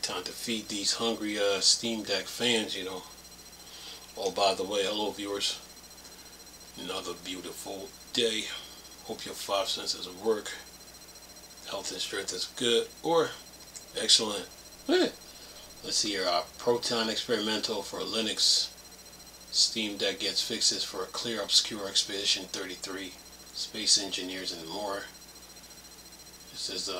Time to feed these hungry Steam Deck fans, you know. Oh, by the way, hello viewers. Another beautiful day. Hope your five senses work. Health and strength is good or excellent. Let's see here. Proton experimental for Linux. Steam Deck gets fixes for Clear Obscure Expedition 33. Space engineers and more. This is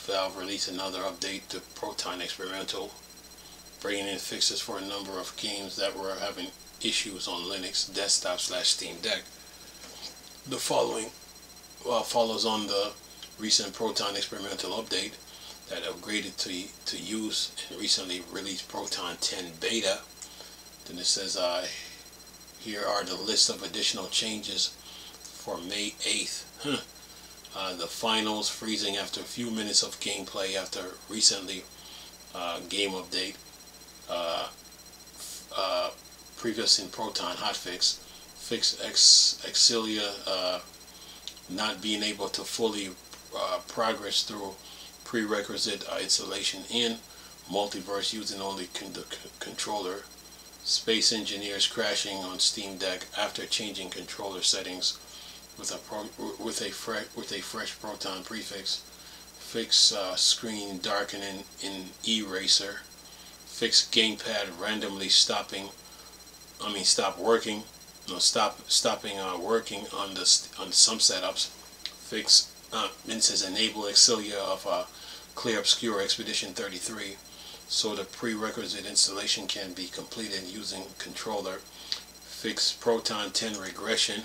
Valve released another update to Proton Experimental, bringing in fixes for a number of games that were having issues on Linux desktop / Steam Deck. The following follows on the recent Proton Experimental update that upgraded to use and recently released Proton 10 Beta. Then it says here are the list of additional changes for May 8th. The finals freezing after a few minutes of gameplay after recently game update. Previous in Proton hotfix. Fix Exilia not being able to fully progress through prerequisite installation in multiverse using only the controller. Space engineers crashing on Steam Deck after changing controller settings with a fresh Proton prefix. Fix screen darkening in Eraser. Fix gamepad randomly stopping working on some setups. Fix it says enable Exilia of Clear Obscure Expedition 33 so the prerequisite installation can be completed using controller. Fix Proton 10 regression.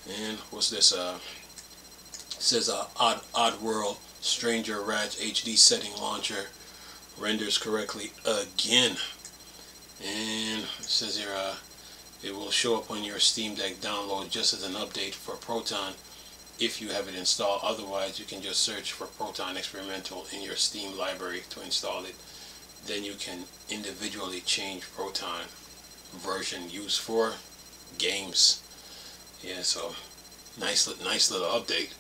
And what's this? It says Oddworld Stranger Raj HD setting launcher renders correctly again. And it says here it will show up on your Steam Deck download just as an update for Proton if you have it installed. Otherwise, you can just search for Proton Experimental in your Steam library to install it. Then you can individually change Proton version used for games. Yeah, so nice little update.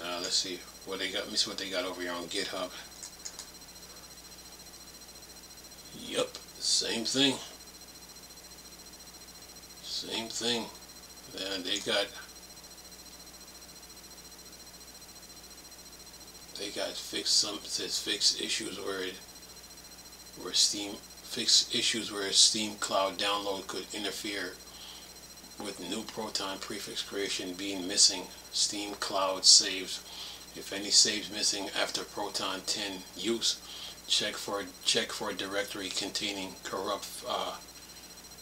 Let's see what they got. Let me see what they got over here on GitHub. Yep, same thing. Same thing. And they got fix issues where Steam Cloud download could interfere with new Proton prefix creation being missing. Steam Cloud saves. If any saves missing after Proton 10 use, check for a directory containing corrupt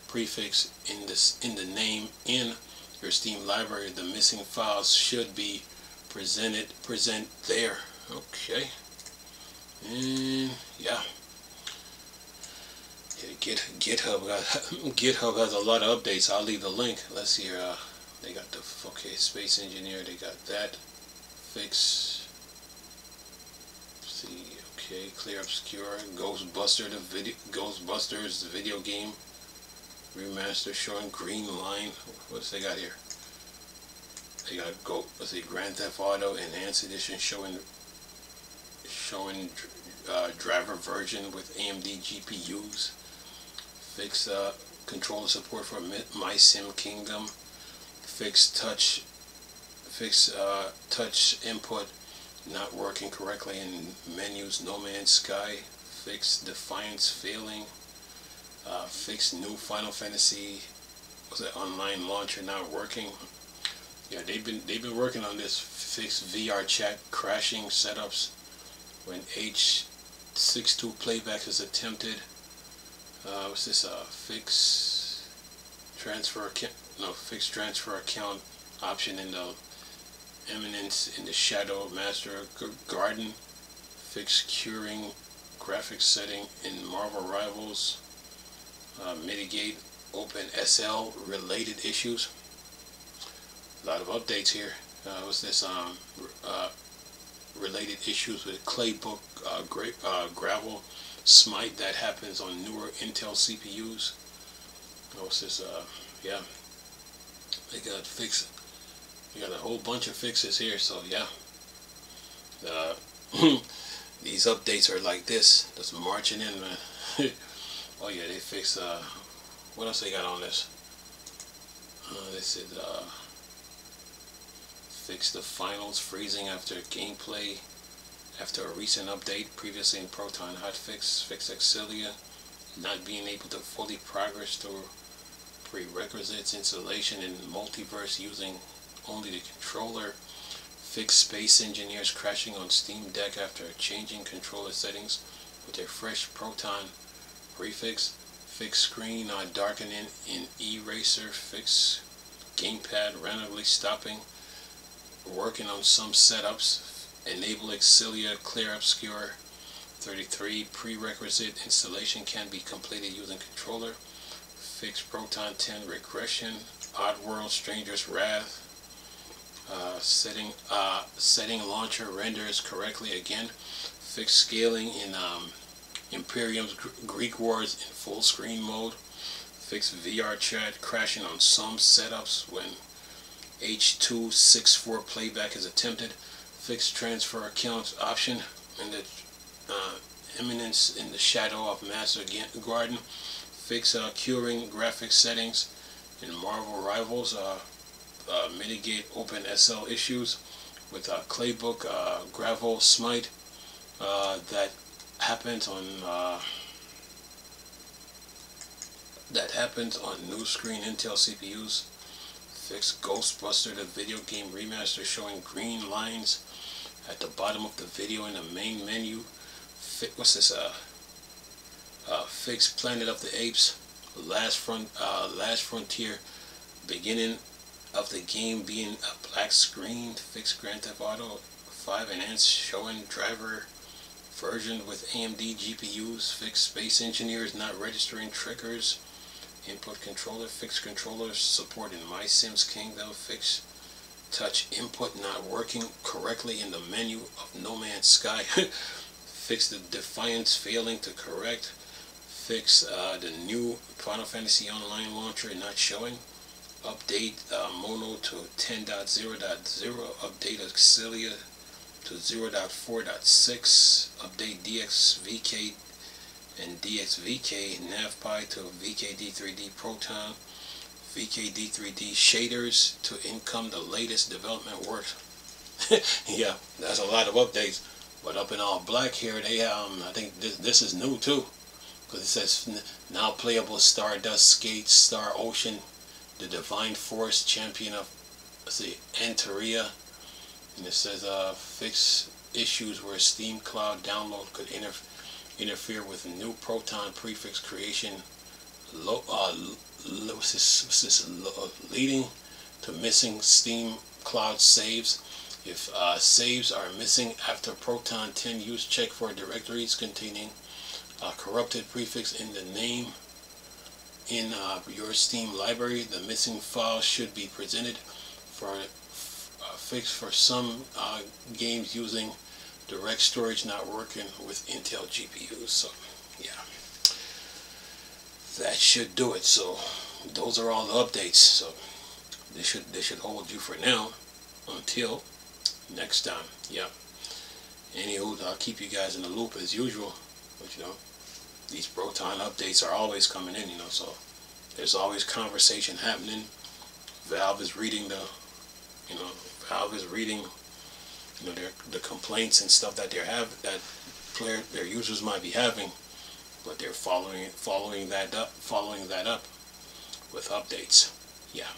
prefix in the name in your Steam library. The missing files should be present there. Okay. And yeah. GitHub has a lot of updates. I'll leave the link. Let's see here. They got the Space Engineer. They got that fix. Let's see. Okay, Clear Obscure. Ghostbusters video game remaster showing green line. What's they got here? They got Grand Theft Auto Enhanced Edition showing driver version with AMD GPUs. Fix controller support for My Sim Kingdom. Fix touch input not working correctly in menus No Man's Sky. Fix Defiance failing. Fix new Final Fantasy online launcher not working. Yeah, they've been working on this. Fix VR chat crashing setups when H62 playback is attempted. What's this? Fix transfer account option in the Eminence in the Shadow Master Garden. Fix curing graphics setting in Marvel Rivals. Mitigate OpenSL related issues. A lot of updates here. What's this? Related issues with Claybook Gravel Smite that happens on newer Intel CPUs. What's this? Yeah, they got a whole bunch of fixes here. So yeah, these updates are like this, just marching in, man. Oh yeah, they fixed, what else they got on this? They said, fix the finals freezing after gameplay after a recent update. Previously in Proton hotfix, fix Exilia not being able to fully progress through prerequisites installation in multiverse using only the controller. Fix Space Engineers crashing on Steam Deck after changing controller settings with a fresh Proton prefix. Fix screen darkening in Eraser. Fix gamepad randomly stopping working on some setups. Enable Exilia Clear Obscure 33. Prerequisite installation can be completed using controller. Fix Proton 10 regression. Oddworld Stranger's Wrath. Setting launcher renders correctly again. Fix scaling in Imperium's Greek Wars in full screen mode. Fix VR chat crashing on some setups when H.264 playback is attempted. Fix transfer account option in the Eminence in the Shadow of Master Garden. Fix curing graphics settings in Marvel Rivals. Mitigate OpenSL issues with Claybook Gravel Smite that happens on new screen Intel CPUs. Fix Ghostbuster the video game remaster showing green lines at the bottom of the video in the main menu. Fix Planet of the Apes Last Frontier beginning of the game being a black screen. Fix Grand Theft Auto 5 enhanced showing driver version with AMD GPUs. Fix Space Engineers not registering triggers. Input controller. Fix controllers support in My Sims Kingdom. Fix touch input not working correctly in the menu of No Man's Sky. Fix the Defiance failing to correct. Fix the new Final Fantasy Online launcher not showing. Update Mono to 10.0.0. Update Exilia to 0.4.6. Update DXVK and DXVK NavPi to VKD3D Proton. VKD3D shaders to income the latest development work. Yeah, that's a lot of updates. But up in all black here, they I think this is new too, because it says now playable Stardust Skate, Star Ocean, the Divine Force, Champion of, let's see, Antaria, and it says fix issues where Steam Cloud download could interfere with new Proton prefix creation, leading to missing Steam Cloud saves. If saves are missing after Proton 10, use check for directories containing corrupted prefix in the name in your Steam library. The missing file should be presented for fix for some games using direct storage not working with Intel GPUs. So yeah, that should do it. So those are all the updates. So they should hold you for now until next time. Yeah. Anywho, I'll keep you guys in the loop as usual. But you know, these Proton updates are always coming in, you know, so there's always conversation happening. Valve is reading the complaints and stuff that their users might be having, but they're following that up with updates. Yeah.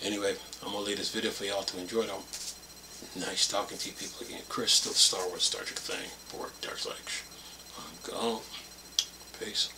Anyway, I'm gonna leave this video for y'all to enjoy though. Nice talking to you people again. Chris, still Star Wars, Star Trek thing. Borg, Dark Side. I'm gone. Peace.